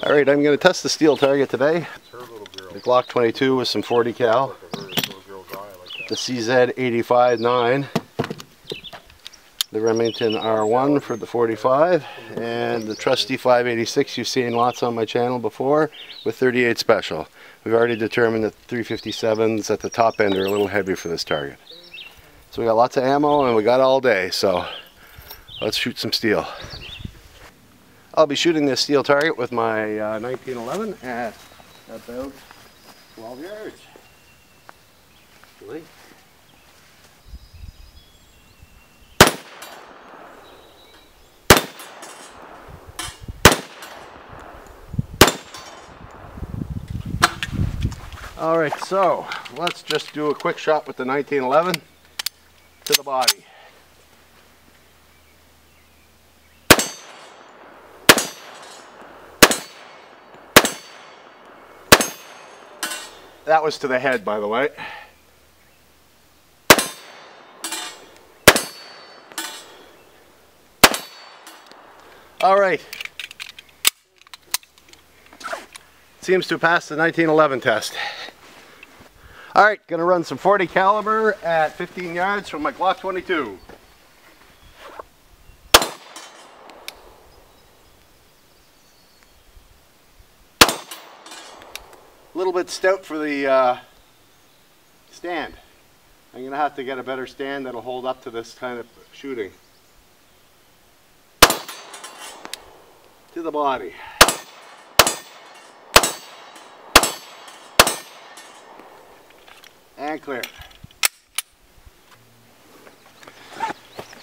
Alright, I'm going to test the steel target today. The Glock 22 with some 40 cal. The CZ85-9. The Remington R1 for the 45. And the trusty 586 you've seen lots on my channel before with 38 special. We've already determined that 357s at the top end are a little heavy for this target. So we got lots of ammo and we got all day, so let's shoot some steel. I'll be shooting this steel target with my 1911 at about 12 yards. Really? Alright, so let's just do a quick shot with the 1911 to the body. That was to the head, by the way. Alright. Seems to pass the 1911 test. Alright, gonna run some 40 caliber at 15 yards from my Glock 22. A little bit stout for the stand. I'm gonna have to get a better stand that'll hold up to this kind of shooting. To the body. And clear.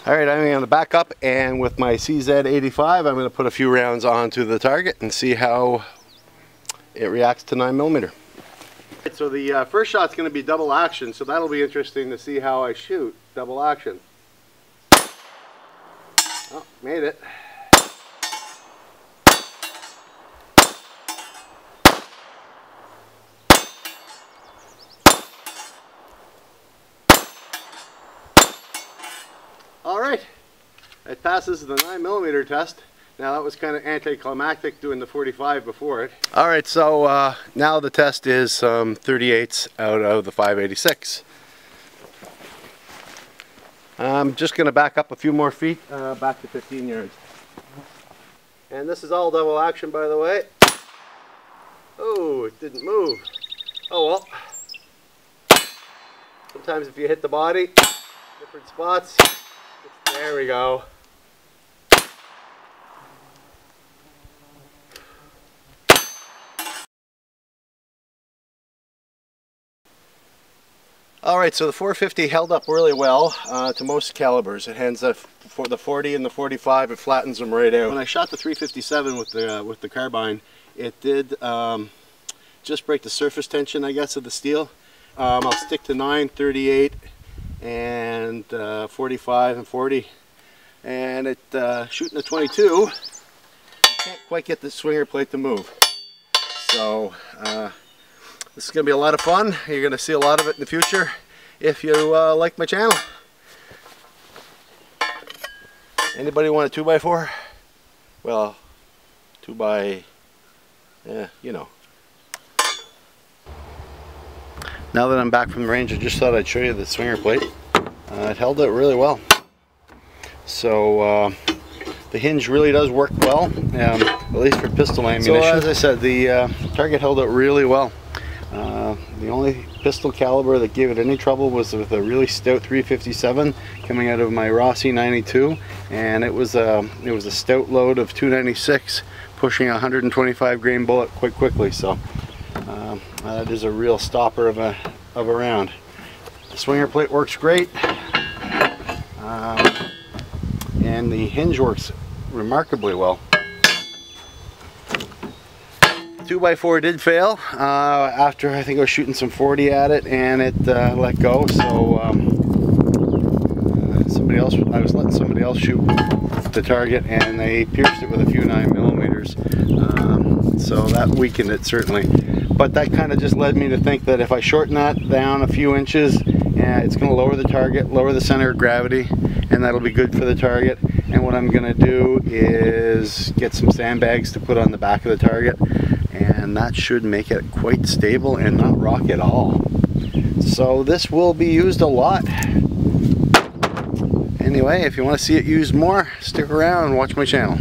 Alright, I'm going to back up, and with my CZ85 I'm going to put a few rounds onto the target and see how it reacts to 9mm. So the first shot's going to be double action, so that'll be interesting to see how I shoot double action. Oh, made it. Alright, it passes the 9mm test. Now that was kind of anticlimactic doing the 45 before it. Alright, so now the test is 38s out of the 586. I'm just going to back up a few more feet, back to 15 yards. And this is all double action, by the way. Oh, it didn't move. Oh well. Sometimes if you hit the body, different spots. There we go. Alright, so the 450 held up really well to most calibers. It hands for the 40 and the 45, it flattens them right out. When I shot the 357 with the carbine, it did just break the surface tension, I guess, of the steel. I'll stick to 9, 38, and 45 and 40, and it shooting a 22 can't quite get the swinger plate to move. So this is going to be a lot of fun. You're going to see a lot of it in the future if you like my channel. Anybody want a 2x4? Well, 2x, yeah, you know. Now that I'm back from the range, I just thought I'd show you the swinger plate. It held up really well. So the hinge really does work well, at least for pistol ammunition. So as I said, the target held up really well. The only pistol caliber that gave it any trouble was with a really stout 357 coming out of my Rossi 92, and it was a stout load of 296 pushing a 125 grain bullet quite quickly. So that is a real stopper of a round. The swinger plate works great, and the hinge works remarkably well. 2x4 did fail after I think I was shooting some 40 at it, and it let go. So I was letting somebody else shoot the target, and they pierced it with a few 9mm. So that weakened it certainly. But that kind of just led me to think that if I shorten that down a few inches, it's going to lower the target, lower the center of gravity, and that'll be good for the target. And what I'm going to do is get some sandbags to put on the back of the target, and that should make it quite stable and not rock at all. So this will be used a lot. Anyway, if you want to see it used more, stick around and watch my channel.